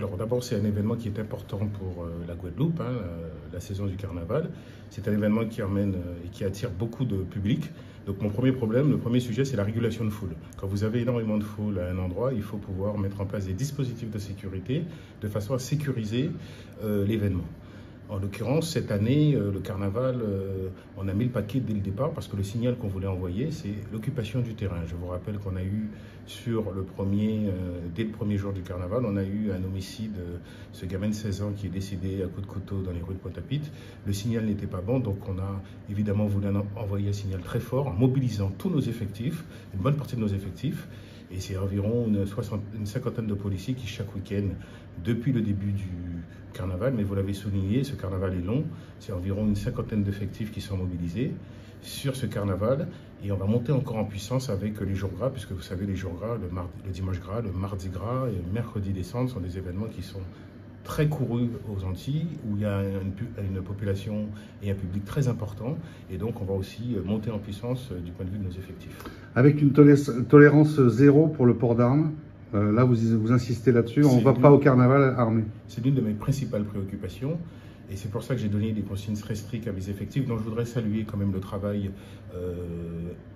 Alors d'abord, c'est un événement qui est important pour la Guadeloupe, hein, la saison du carnaval. C'est un événement qui emmène et qui attire beaucoup de public. Donc mon premier problème, le premier sujet, c'est la régulation de foule. Quand vous avez énormément de foule à un endroit, il faut pouvoir mettre en place des dispositifs de sécurité de façon à sécuriser l'événement. En l'occurrence, cette année, le carnaval, on a mis le paquet dès le départ parce que le signal qu'on voulait envoyer, c'est l'occupation du terrain. Je vous rappelle qu'on a eu dès le premier jour du carnaval, on a eu un homicide, ce gamin de 16 ans qui est décédé à coups de couteau dans les rues de Pointe-à-Pitre. Le signal n'était pas bon, donc on a évidemment voulu envoyer un signal très fort en mobilisant tous nos effectifs, une bonne partie de nos effectifs. Et c'est environ une cinquantaine de policiers qui, chaque week-end, depuis le début du carnaval, mais vous l'avez souligné, ce carnaval est long, c'est environ une cinquantaine d'effectifs qui sont mobilisés sur ce carnaval. Et on va monter encore en puissance avec les jours gras, puisque vous savez, les jours gras, le dimanche gras, le mardi gras et le mercredi des cendres sont des événements qui sont très couru aux Antilles, où il y a une population et un public très important. Et donc, on va aussi monter en puissance du point de vue de nos effectifs. Avec une tolérance zéro pour le port d'armes, là, vous insistez là-dessus, on ne va pas au carnaval armé. C'est l'une de mes principales préoccupations. Et c'est pour ça que j'ai donné des consignes très strictes à mes effectifs. Donc je voudrais saluer quand même le travail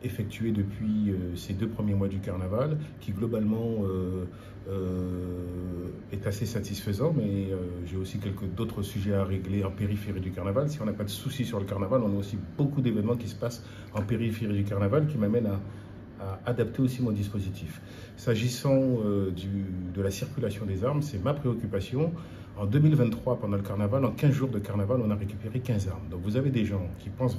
effectué depuis ces 2 premiers mois du carnaval, qui globalement est assez satisfaisant, mais j'ai aussi d'autres sujets à régler en périphérie du carnaval. Si on n'a pas de soucis sur le carnaval, on a aussi beaucoup d'événements qui se passent en périphérie du carnaval qui m'amènent à adapter aussi mon dispositif. S'agissant de la circulation des armes, c'est ma préoccupation. En 2023, pendant le carnaval, en 15 jours de carnaval, on a récupéré 15 armes. Donc vous avez des gens qui pensent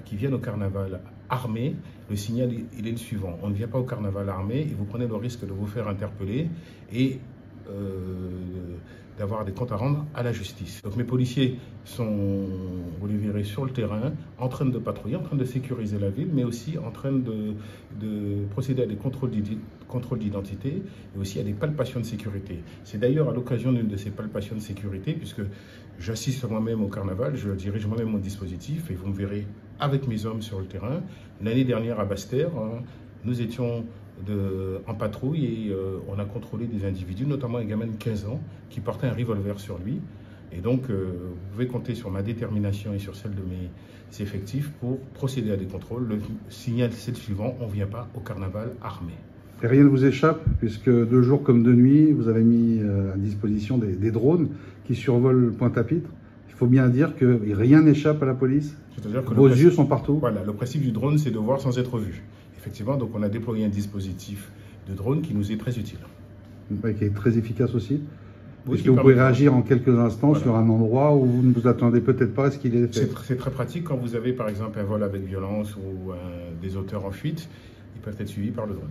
qui viennent au carnaval armés. Le signal, il est le suivant. On ne vient pas au carnaval armé et vous prenez le risque de vous faire interpeller et d'avoir des comptes à rendre à la justice. Donc mes policiers sont, vous les verrez, sur le terrain, en train de patrouiller, en train de sécuriser la ville, mais aussi en train de procéder à des contrôles d'identité et aussi à des palpations de sécurité. C'est d'ailleurs à l'occasion d'une de ces palpations de sécurité, puisque j'assiste moi-même au carnaval, je dirige moi-même mon dispositif et vous me verrez avec mes hommes sur le terrain. L'année dernière à Basse-Terre, nous étions en patrouille et on a contrôlé des individus, notamment un gamin de 15 ans qui portait un revolver sur lui. Et donc, vous pouvez compter sur ma détermination et sur celle de mes effectifs pour procéder à des contrôles. Le signal, c'est le suivant, on ne vient pas au carnaval armé. Et rien ne vous échappe, puisque de jour comme de nuit, vous avez mis à disposition des drones qui survolent Pointe-à-Pitre. Il faut bien dire que rien n'échappe à la police. C'est-à-dire que vos yeux sont partout. Voilà, le principe du drone, c'est de voir sans être vu. Effectivement, donc on a déployé un dispositif de drone qui nous est très utile. Qui est très efficace aussi. Oui, est-ce que vous pouvez réagir en quelques instants sur un endroit où vous ne vous attendez peut-être pas à ce qu'il est fait? C'est très pratique quand vous avez par exemple un vol avec violence ou des auteurs en fuite, ils peuvent être suivis par le drone.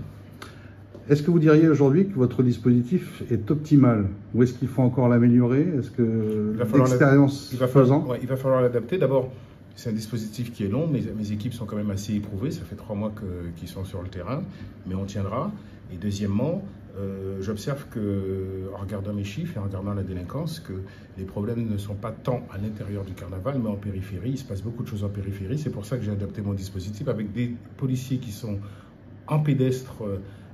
Est-ce que vous diriez aujourd'hui que votre dispositif est optimal ou est-ce qu'il faut encore l'améliorer? Est-ce que l'expérience faisant? Il va falloir l'adapter. D'abord, c'est un dispositif qui est long, mes équipes sont quand même assez éprouvées, ça fait 3 mois qu'ils sont sur le terrain, mais on tiendra. Et deuxièmement, j'observe en regardant mes chiffres et en regardant la délinquance, que les problèmes ne sont pas tant à l'intérieur du carnaval, mais en périphérie. Il se passe beaucoup de choses en périphérie. C'est pour ça que j'ai adapté mon dispositif avec des policiers qui sont en pédestre,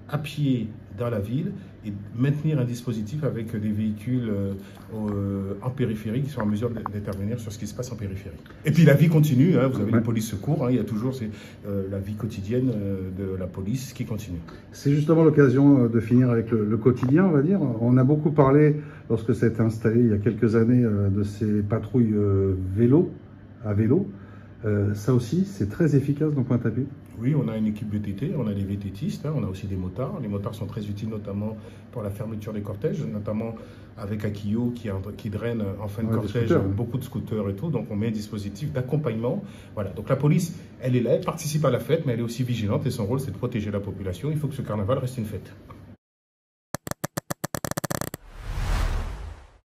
à pied dans la ville, et maintenir un dispositif avec des véhicules en périphérie qui sont en mesure d'intervenir sur ce qui se passe en périphérie. Et puis la vie continue, hein, vous avez les polices secours, hein, il y a toujours la vie quotidienne de la police qui continue. C'est justement l'occasion de finir avec le quotidien, on va dire. On a beaucoup parlé, lorsque ça a été installé il y a quelques années, de ces patrouilles à vélo. Ça aussi, c'est très efficace dans Pointe-à-Pitre. Oui, on a une équipe VTT, on a des VTTistes, hein, on a aussi des motards. Les motards sont très utiles notamment pour la fermeture des cortèges, notamment avec Akio qui draine en fin de cortège beaucoup de scooters et tout. Donc on met un dispositif d'accompagnement. Voilà. Donc la police, elle est là, elle participe à la fête, mais elle est aussi vigilante et son rôle c'est de protéger la population. Il faut que ce carnaval reste une fête.